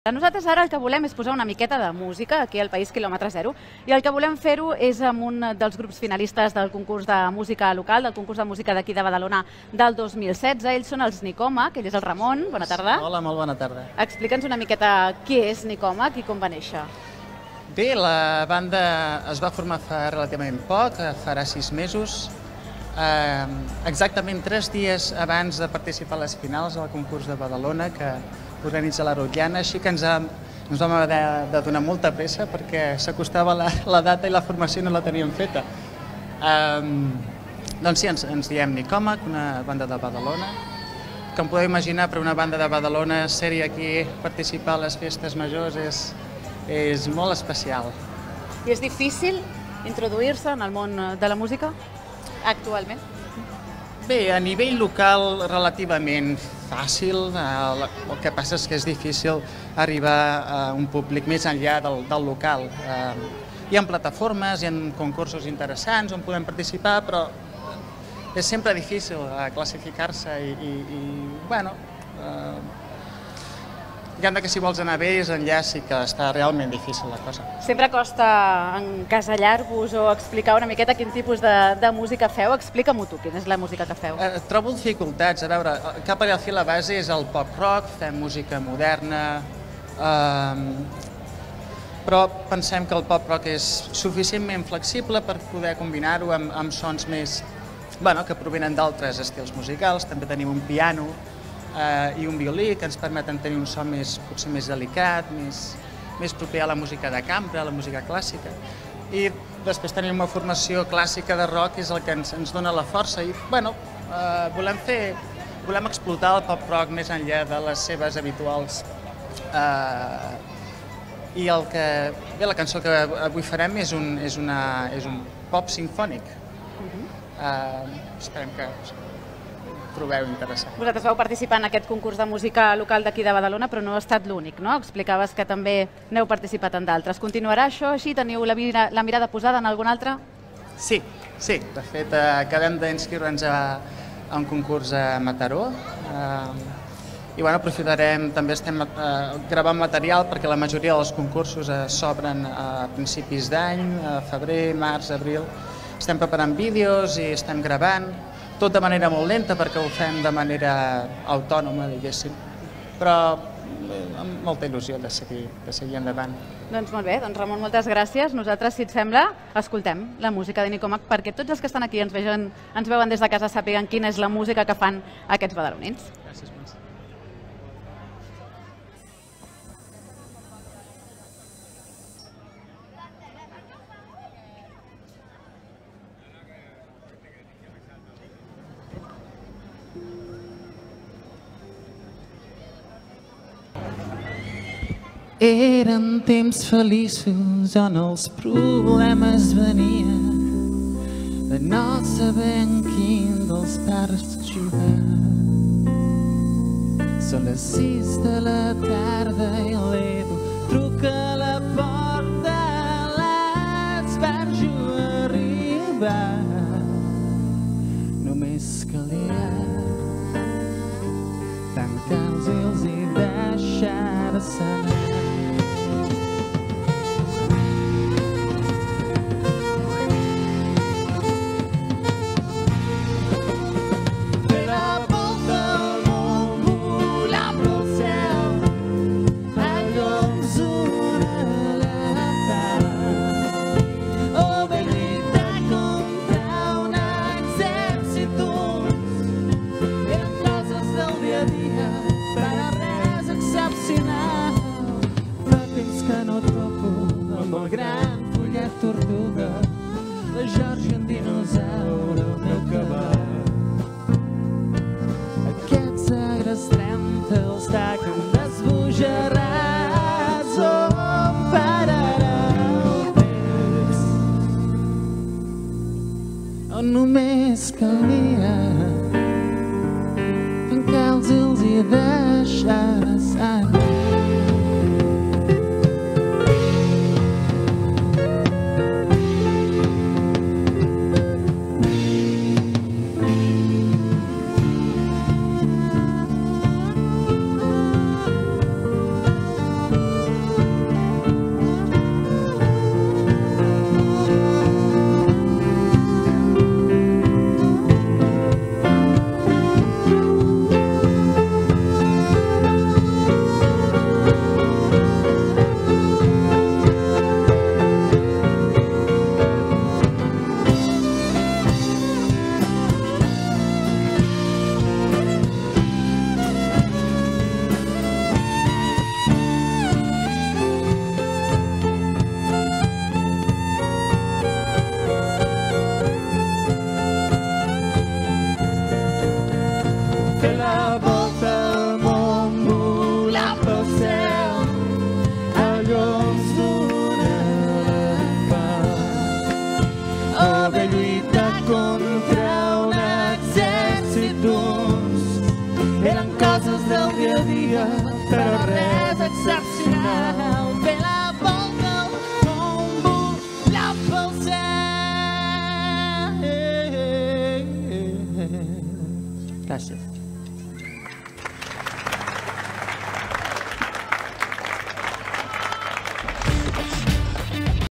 Nosaltres ara el que volem és posar una miqueta de música aquí al País Quilòmetre Zero i el que volem fer-ho és amb un dels grups finalistes del concurs de música local, del concurs de música d'aquí de Badalona del 2016. Ells són els Nicòmac, ell és el Ramon. Bona tarda. Hola, molt bona tarda. Explica'ns una miqueta qui és Nicòmac i com va néixer. Bé, la banda es va formar fa relativament poc, farà 6 mesos. Exactament 3 dies abans de participar a les finals del concurs de Badalona que organitza la Rotllana, així que ens vam haver de donar molta pressa perquè s'acostava la data i la formació no la teníem feta. Doncs sí, ens diem Nicòmac, una banda de Badalona. Com podeu imaginar, per una banda de Badalona ser-hi aquí, participar a les festes majors és molt especial. I és difícil introduir-se en el món de la música actualment? Bé, a nivell local relativament fàcil, el que passa és que és difícil arribar a un públic més enllà del local. Hi ha plataformes, hi ha concursos interessants on podem participar, però és sempre difícil classificar-se i bueno, diguem que si vols anar bé és enllà sí que està realment difícil la cosa. Sempre costa encasellar-vos o explicar una miqueta quin tipus de música feu. Explica-m'ho tu, quina és la música que feu. Trobo dificultats. A veure, cap allà a la base és el pop-rock, fem música moderna, però pensem que el pop-rock és suficientment flexible per poder combinar-ho amb sons més que provenen d'altres estils musicals. També tenim un piano i un violí que ens permeten tenir un so potser més delicat, més proper a la música de cambra, a la música clàssica. I després tenim una formació clàssica de rock, que és el que ens dona la força. I volem explotar el pop-rock més enllà de les seves habituals. I la cançó que avui farem és un pop sinfònic. Esperem que trobeu interessant. Vosaltres vau participar en aquest concurs de música local d'aquí de Badalona, però no ha estat l'únic, no? Explicaves que també n'heu participat en d'altres. Continuarà això així? Teniu la mirada posada en algun altre? Sí. De fet, acabem d'inscriure'ns a un concurs a Mataró i aprofitarem, també estem gravant material perquè la majoria dels concursos s'obren a principis d'any, a febrer, març, abril. Estem preparant vídeos i estem gravant, tot de manera molt lenta perquè ho fem de manera autònoma, diguéssim, però amb molta il·lusió de seguir endavant. Doncs molt bé, Ramon, moltes gràcies. Nosaltres, si et sembla, escoltem la música de Nicòmac perquè tots els que estan aquí ens veuen des de casa sàpiguen quina és la música que fan aquests badalonins. Gràcies, Montse. Eren temps feliços on els problemes venien de no saber en quin dels pares jugar. Són les 6 de la tarda i l'Edu truca a la porta, l'esbarjo a arribar. Només calia tancar els ulls i deixar sanar. Només calia tancar els ulls i deixar sanar. sensacional, fer la volta al món volant pel cel. Gràcies.